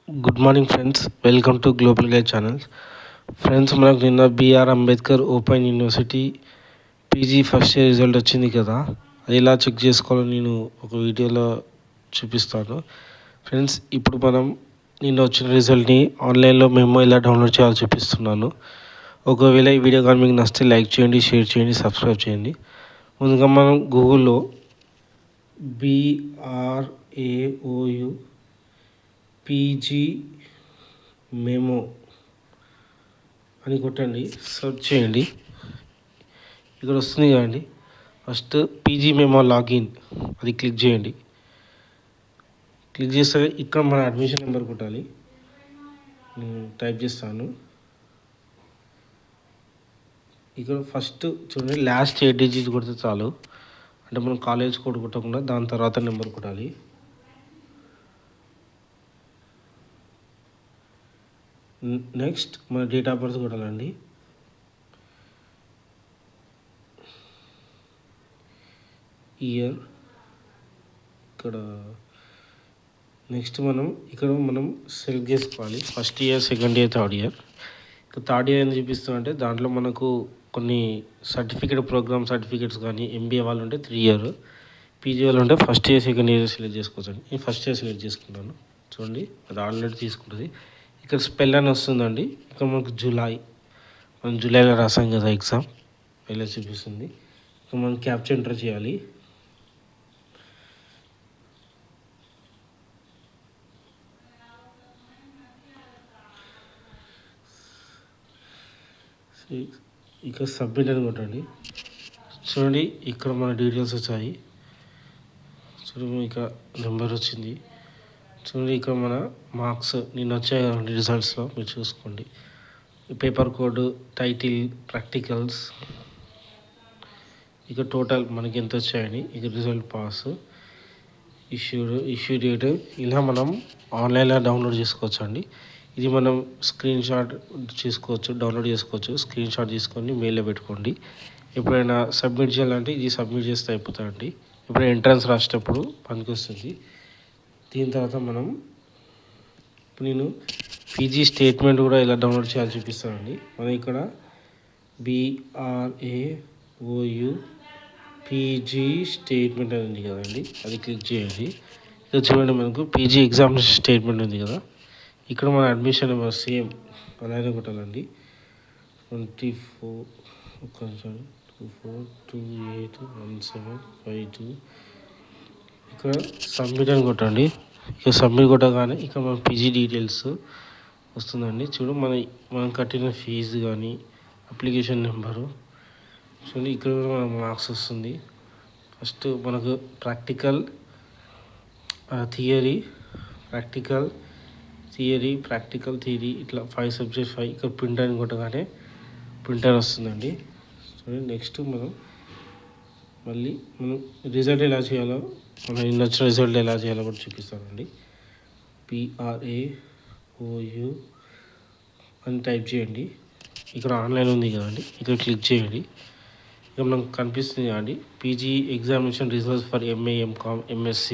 Good morning friends, welcome to global guide channel. Friends, మనకు నిన్న BR Ambedkar open university PG first year result వచ్చింది కదా. అది ఎలా చెక్ చేసుకోవాలో నేను ఒక వీడియోలో చూపిస్తాను. ఫ్రెండ్స్, ఇప్పుడు మనం నిన్న వచ్చిన రిజల్ట్ని ఆన్లైన్లో మేము ఎలా డౌన్లోడ్ చేయాలో చూపిస్తున్నాను. ఒకవేళ ఈ వీడియో కానీ మీకు నచ్చితే లైక్ చేయండి, షేర్ చేయండి, సబ్స్క్రైబ్ చేయండి. ముందుగా మనం గూగుల్లో BRAOU పీజీ మెమో అని కొట్టండి, సెర్చ్ చేయండి. ఇక్కడ వస్తుంది కదండి, ఫస్ట్ పీజీ మెమో లాగిన్ అది క్లిక్ చేయండి. క్లిక్ చేస్తే ఇక్కడ మన అడ్మిషన్ నెంబర్ కొట్టాలి. నేను టైప్ చేస్తాను. ఇక్కడ ఫస్ట్ చూడండి, లాస్ట్ 8 డిజిట్ కొడితే చాలు. అంటే మనం కాలేజ్ కోడ్ కొట్టకుండా దాని తర్వాత నెంబర్ కొట్టాలి. నెక్స్ట్ మన డేట్ ఆఫ్ బర్త్ కొట్టాలండి. ఇయర్ ఇక్కడ నెక్స్ట్ ఇక్కడ మనం సెలెక్ట్ చేసుకోవాలి. First year, second year, third year. ఇక్కడ థర్డ్ ఇయర్ అని చూపిస్తుందంటే దాంట్లో మనకు కొన్ని ప్రోగ్రామ్ సర్టిఫికేట్స్ కానీ ఎంబీఏ వాళ్ళు ఉంటే 3 ఇయర్, పీజీ వాళ్ళు ఉంటే first year, second year select చేసుకోవచ్చండి. నేను ఫస్ట్ ఇయర్ సెలెక్ట్ చేసుకున్నాను. చూడండి, అది ఆల్రెడీ తీసుకుంటుంది. ఇక్కడ స్పెల్ అని వస్తుందండి. ఇక్కడ మనకు మనం జూలైలో రాసాం కదా ఎగ్జామ్, ఇలా చూపిస్తుంది. ఇక్కడ మనం క్యాప్చర్ ఎంటర్ చేయాలి. ఇక్కడ సబ్మిట్ అని కొట్టండి. చూడండి, ఇక్కడ మన డీటెయిల్స్ వచ్చాయి. చూడండి, ఇక్కడ నెంబర్ వచ్చింది. చూడండి, ఇక్కడ మన మార్క్స్ నిన్న వచ్చాయి కదండి రిజల్ట్స్లో, మీరు చూసుకోండి. పేపర్ కోడ్, టైటిల్, ప్రాక్టికల్స్, ఇక టోటల్ మనకి ఎంత వచ్చాయని, ఇక రిజల్ట్ పాస్, ఇష్యూ డేట్, ఇలా మనం ఆన్లైన్లో డౌన్లోడ్ చేసుకోవచ్చు అండి. ఇది మనం స్క్రీన్ షాట్ చేసుకోవచ్చు, డౌన్లోడ్ చేసుకోవచ్చు. స్క్రీన్ షాట్ తీసుకొని మెయిల్లో పెట్టుకోండి. ఎప్పుడైనా సబ్మిట్ చేయాలంటే ఇది సబ్మిట్ చేస్తే అయిపోతుందండి. ఎప్పుడైనా ఎంట్రన్స్ రాసేటప్పుడు పనికి వస్తుంది. దీని తర్వాత ఇప్పుడు నేను పీజీ స్టేట్మెంట్ కూడా ఎలా డౌన్లోడ్ చేయాలో చూపిస్తానండి. మనం ఇక్కడ BRAOU పీజీ స్టేట్మెంట్ అని ఉంది కదండి, అది క్లిక్ చేయండి. ఇక్కడ చూడండి, మనకు పీజీ ఎగ్జామినేషన్ స్టేట్మెంట్ ఉంది కదా. ఇక్కడ మన అడ్మిషన్ నెంబర్ సేమ్ అలానే కొట్టాలండి. 24281752. ఇక్కడ సబ్మిట్ అని కొట్టండి. ఇక సబ్మిట్ కొట్టగానే ఇక్కడ మన పీజీ డీటెయిల్స్ వస్తుందండి. మనం కట్టిన ఫీజు కానీ అప్లికేషన్ నెంబరు చూడండి. ఇక్కడ కూడా మన మార్క్స్ వస్తుంది. ఫస్ట్ మనకు ప్రాక్టికల్, థియరీ, థియరీ ఇట్లా 5 సబ్జెక్ట్స్ 5. ఇక్కడ ప్రింటర్ అని కొట్టగానే ప్రింటర్ వస్తుందండి. చూడండి, నెక్స్ట్ మనం రిజల్ట్ ఎలా చేయాలో, నిన్న వచ్చిన రిజల్ట్ ఎలా చేయాలో కూడా చూపిస్తానండి. BRAOU అని టైప్ చేయండి. ఇక్కడ ఆన్లైన్ ఉంది కదండి, ఇక్కడ క్లిక్ చేయండి. ఇక మనకు కనిపిస్తుంది కదండి, PG examination results for MA, MCOM, MSc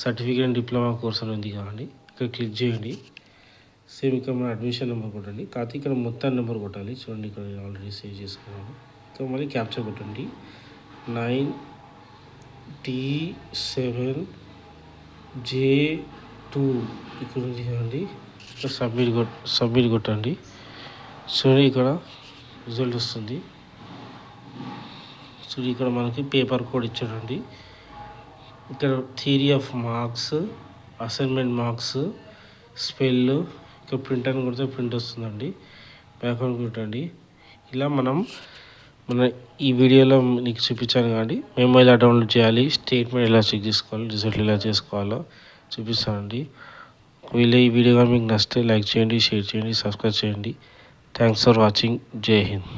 certificate and diploma course అని ఉంది కదండి, ఇక్కడ క్లిక్ చేయండి. సేమ్ ఇక్కడ మన అడ్మిషన్ నెంబర్ కొట్టండి. కాకపోతే ఇక్కడ మొత్తం నెంబర్ కొట్టాలి. చూడండి, ఇక్కడ ఆల్రెడీ సేవ్ చేసుకున్నాను. ఇక్కడ మళ్ళీ క్యాప్చర్ కొట్టండి. 9T7J2 ఇక్కడ ఉంది కదండి, ఇక్కడ సబ్మిట్ కొట్టండి. చూడండి, ఇక్కడ రిజల్ట్ వస్తుంది. చూడండి, ఇక్కడ మనకి పేపర్ కోడ్ ఇచ్చాడండి. ఇక్కడ theory of marks, assignment marks, spell, ఇక్కడ ప్రింట్ అని కొడితే ప్రింట్ వస్తుందండి. బ్యాక్ అని కొట్టండి. ఇలా మన ఈ వీడియోలో నీకు చూపించాను కానీ మేము ఎలా డౌన్లోడ్ చేయాలి, స్టేట్మెంట్ ఎలా చెక్ చేసుకోవాలి, రిజల్ట్ ఎలా చేసుకోవాలో చూపిస్తానండి. ఒకవేళ ఈ వీడియో కానీ మీకు నచ్చితే లైక్ చేయండి, షేర్ చేయండి, సబ్స్క్రైబ్ చేయండి. Thanks for watching. జై హింద్.